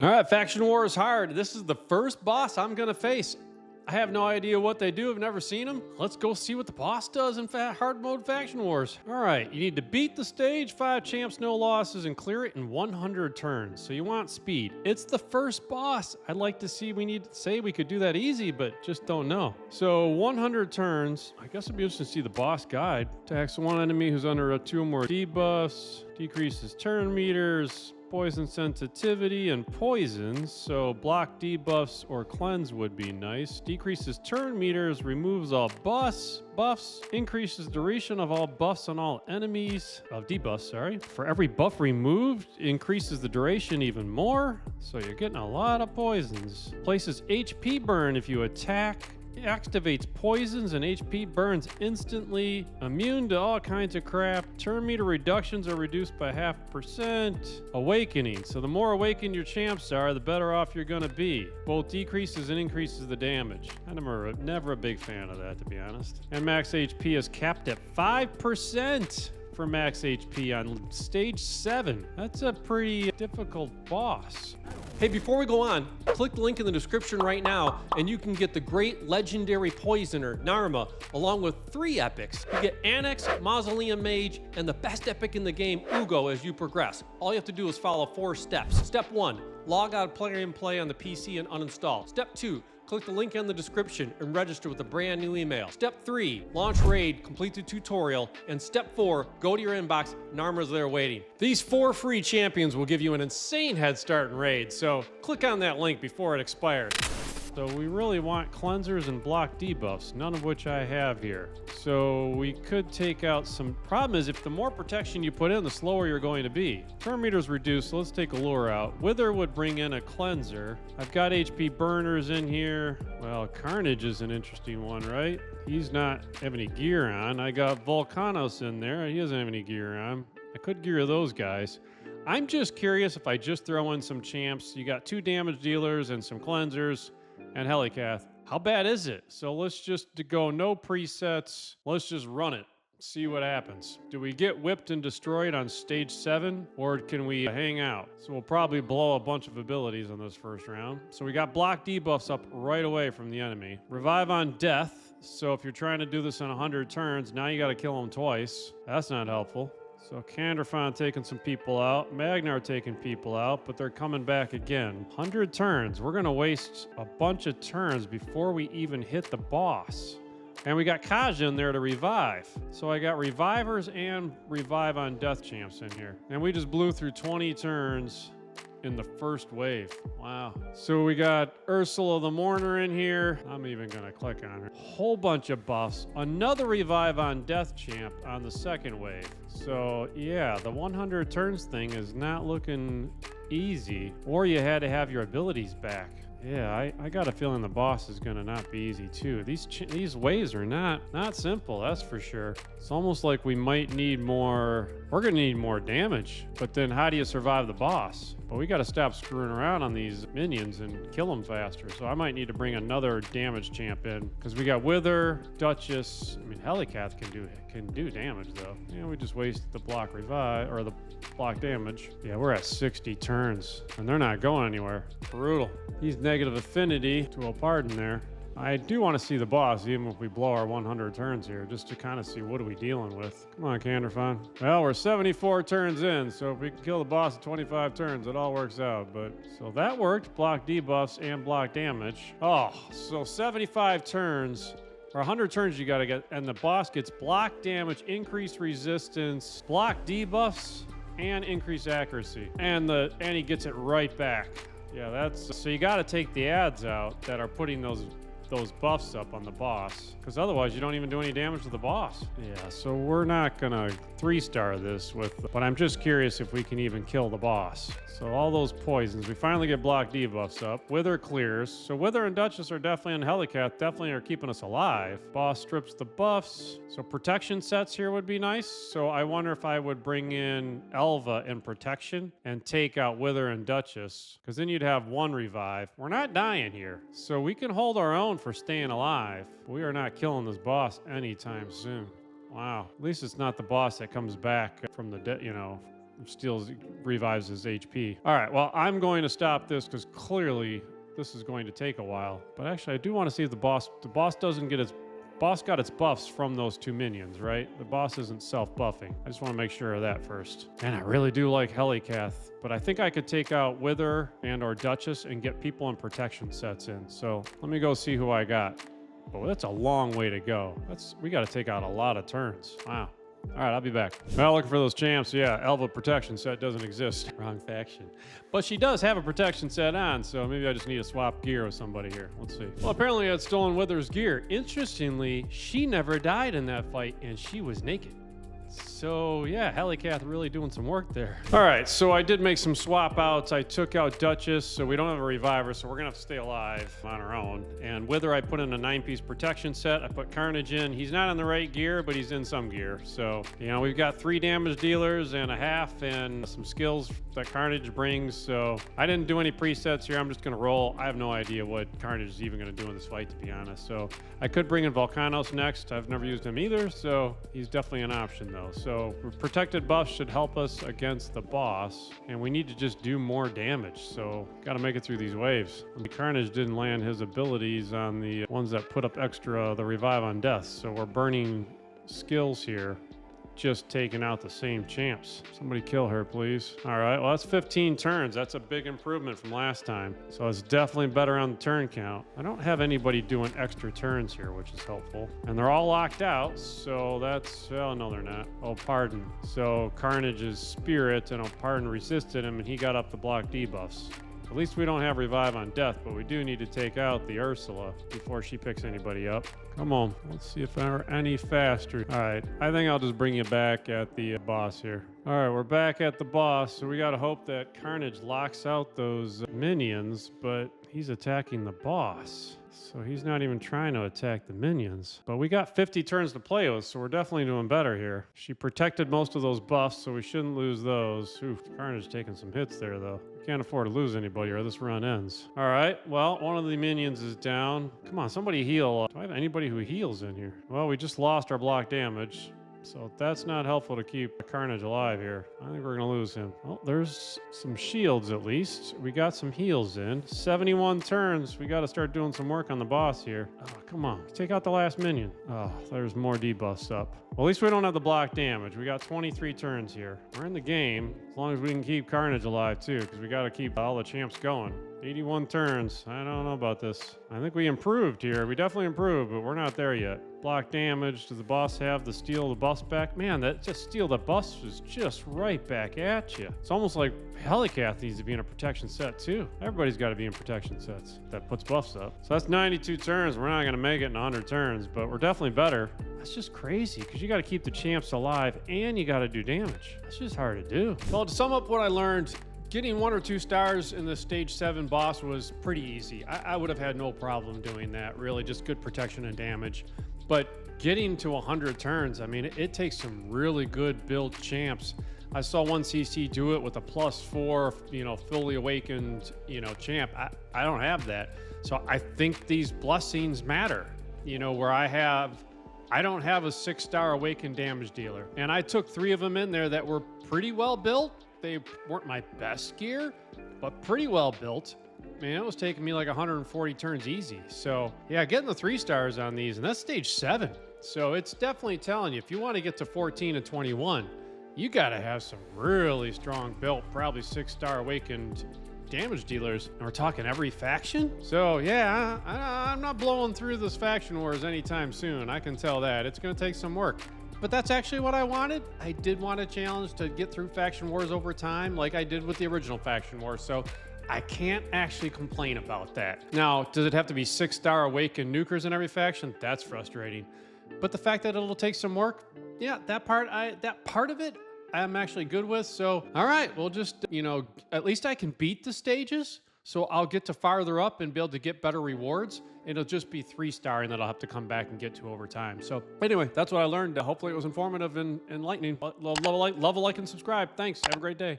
All right, Faction War is hard. This is the first boss I'm gonna face. I have no idea what they do. I've never seen them. Let's go see what the boss does in hard mode Faction Wars. All right, you need to beat the stage, 5 champs, no losses, and clear it in 100 turns. So you want speed. It's the first boss. I'd like to see, we need to say we could do that easy, but just don't know. So 100 turns. I guess it'd be interesting to see the boss guide. Attacks one enemy who's under 2 or more debuffs. Decreases turn meters. Poison sensitivity and poisons, so block debuffs or cleanse would be nice. Decreases turn meters, removes all buffs, increases duration of all buffs on all enemies, of debuffs, sorry. For every buff removed, increases the duration even more, so you're getting a lot of poisons. Places HP burn if you attack. It activates poisons and HP burns instantly. Immune to all kinds of crap. Turn meter reductions are reduced by 0.5%. Awakening. So the more awakened your champs are, the better off you're going to be. Both decreases and increases the damage. I'm never a big fan of that, to be honest. And max HP is capped at 5%. For max HP on stage 7. That's a pretty difficult boss. Hey, before we go on, click the link in the description right now and you can get the great legendary poisoner, Narma, along with 3 epics. You get Anax, Mausoleum Mage, and the best epic in the game, Uugo, as you progress. All you have to do is follow 4 steps. Step 1, log out Play and Play on the PC and uninstall. Step 2, click the link in the description and register with a brand new email. Step 3, launch raid, complete the tutorial. And step 4, go to your inbox, Narma's there waiting. These 4 free champions will give you an insane head start in raid, so click on that link before it expires. So we really want cleansers and block debuffs, none of which I have here. So we could take out some... Problem is, if the more protection you put in, the slower you're going to be. Turn meter's reduced, so let's take Allure out. Wither would bring in a cleanser. I've got HP burners in here. Well, Carnage is an interesting one, right? He's not have any gear on. I got Volcanos in there. He doesn't have any gear on. I could gear those guys. I'm just curious if I just throw in some champs. You got 2 damage dealers and some cleansers. And Helicath. How bad is it? So let's just go no presets. Let's just run it. See what happens. Do we get whipped and destroyed on stage 7? Or can we hang out? So we'll probably blow a bunch of abilities on this first round. So we got block debuffs up right away from the enemy. Revive on death. So if you're trying to do this in 100 turns, now you got to kill them twice. That's not helpful. So Canderfon taking some people out, Magnar taking people out, but they're coming back again. 100 turns. We're going to waste a bunch of turns before we even hit the boss. And we got Kaja in there to revive. So I got revivers and revive on death champs in here. And we just blew through 20 turns in the first wave. Wow. So we got Ursula the Mourner in here. I'm even gonna click on her. Whole bunch of buffs. Another revive on death champ on the second wave. So yeah, the 100 turns thing is not looking easy. Or you had to have your abilities back. Yeah, I got a feeling the boss is gonna not be easy too. These waves are not simple, that's for sure. It's almost like we might need more. We're gonna need more damage. But then how do you survive the boss? But we gotta stop screwing around on these minions and kill them faster. So I might need to bring another damage champ in because we got Wither, Duchess. I mean, Helicath can do damage though. Yeah, we just wasted the block revive or the block damage. Yeah, we're at 60 turns and they're not going anywhere. Brutal. He's negative affinity to a pardon there. I do want to see the boss, even if we blow our 100 turns here, just to kind of see what are we dealing with. Come on, Canderfon. Well, we're 74 turns in, so if we can kill the boss in 25 turns, it all works out. But so that worked, block debuffs and block damage. Oh, so 75 turns. Or 100 turns you gotta get, and the boss gets block damage, increased resistance, block debuffs, and increased accuracy. And he gets it right back. Yeah, that's so you got to take the ads out that are putting those buffs up on the boss, because otherwise you don't even do any damage to the boss. Yeah, so we're not gonna 3-star this but I'm just curious if we can even kill the boss. So all those poisons, we finally get block debuffs up. Wither clears. So Wither and Duchess are definitely, and Helicath definitely are keeping us alive. Boss strips the buffs. So protection sets here would be nice. So I wonder if I would bring in Elva in protection and take out Wither and Duchess, because then you'd have 1 revive. We're not dying here. So we can hold our own for staying alive. We are not killing this boss anytime soon. Wow. At least it's not the boss that comes back from the dead, steals, revives his HP. All right, well, I'm going to stop this because clearly this is going to take a while. But actually, I do want to see if the boss doesn't get its... Boss got its buffs from those 2 minions, right? The boss isn't self-buffing. I just want to make sure of that first. And I really do like Helicath, but I think I could take out Wither and or Duchess and get people in protection sets in. So let me go see who I got. Oh, that's a long way to go. We got to take out a lot of turns. Wow. All right, I'll be back. Well, looking for those champs. Yeah, Elva protection set doesn't exist. Wrong faction. But she does have a protection set on, so maybe I just need to swap gear with somebody here. Let's see. Well, apparently I had stolen Wither's gear. Interestingly, she never died in that fight, and she was naked. So, yeah, Helicath really doing some work there. All right, so I did make some swap outs. I took out Duchess, so we don't have a reviver, so we're going to have to stay alive on our own. And Wither, I put in a 9-piece protection set. I put Carnage in. He's not in the right gear, but he's in some gear. So, you know, we've got 3 damage dealers and a half and some skills that Carnage brings. So I didn't do any presets here. I'm just going to roll. I have no idea what Carnage is even going to do in this fight, to be honest. So I could bring in Volcanos next. I've never used him either, so he's definitely an option, though. So protected buffs should help us against the boss, and we need to just do more damage. So got to make it through these waves. The Carnage didn't land his abilities on the ones that put up extra the revive on death, so we're burning skills here, just taking out the same champs. Somebody kill her, please. All right, well, that's 15 turns. That's a big improvement from last time. So it's definitely better on the turn count. I don't have anybody doing extra turns here, which is helpful. And they're all locked out, so that's... Well, no, they're not. Oh, pardon. So Carnage's spirit, and pardon resisted him, and he got up the block debuffs. At least we don't have revive on death, but we do need to take out the Ursula before she picks anybody up. Come on, let's see if we're any faster. All right, I think I'll just bring you back at the boss here. All right, we're back at the boss, so we gotta hope that Carnage locks out those minions, but he's attacking the boss. So he's not even trying to attack the minions. But we got 50 turns to play with, so we're definitely doing better here. She protected most of those buffs, so we shouldn't lose those. Oof, Carnage taking some hits there, though. We can't afford to lose anybody or this run ends. All right, well, one of the minions is down. Come on, somebody heal. Do I have anybody who heals in here? Well, we just lost our block damage. So that's not helpful to keep Carnage alive here. I think we're going to lose him. Well, there's some shields at least. We got some heals in. 71 turns. We got to start doing some work on the boss here. Oh, come on. Take out the last minion. Oh, there's more debuffs up. Well, at least we don't have the block damage. We got 23 turns here. We're in the game as long as we can keep Carnage alive too, because we got to keep all the champs going. 81 turns. I don't know about this. I think we improved here. We definitely improved, but we're not there yet. Block damage. Does the boss have the steal the buffs back? Man, that just steal the buffs is just right back at you. It's almost like Helicath needs to be in a protection set too. Everybody's got to be in protection sets. That puts buffs up. So that's 92 turns. We're not going to make it in 100 turns, but we're definitely better. That's just crazy because you got to keep the champs alive and you got to do damage. That's just hard to do. Well, to sum up what I learned, getting 1 or 2 stars in the stage 7 boss was pretty easy. I would have had no problem doing that, really, just good protection and damage. But getting to 100 turns, I mean, it takes some really good build champs. I saw one CC do it with a +4, fully awakened, champ. I don't have that. So I think these blessings matter, where I don't have a 6-star awakened damage dealer. And I took 3 of them in there that were pretty well built. They weren't my best gear, but pretty well built. Man, it was taking me like 140 turns easy. So yeah, getting the 3 stars on these, and that's stage 7. So it's definitely telling you, if you want to get to 14 and 21, you got to have some really strong built, probably 6-star awakened damage dealers. And we're talking every faction. So yeah, I'm not blowing through this faction wars anytime soon. I can tell that. It's going to take some work. But that's actually what I wanted. I did want a challenge to get through faction wars over time, like I did with the original faction wars. So I can't actually complain about that. Now, does it have to be 6-star awakened nukers in every faction? That's frustrating. But the fact that it'll take some work, yeah, that part of it, I'm actually good with. So, all right, we'll just, at least I can beat the stages. So I'll get to farther up and be able to get better rewards. It'll just be 3-star and that I'll have to come back and get to over time. So anyway, that's what I learned. Hopefully it was informative and enlightening. Love a like and subscribe. Thanks. Have a great day.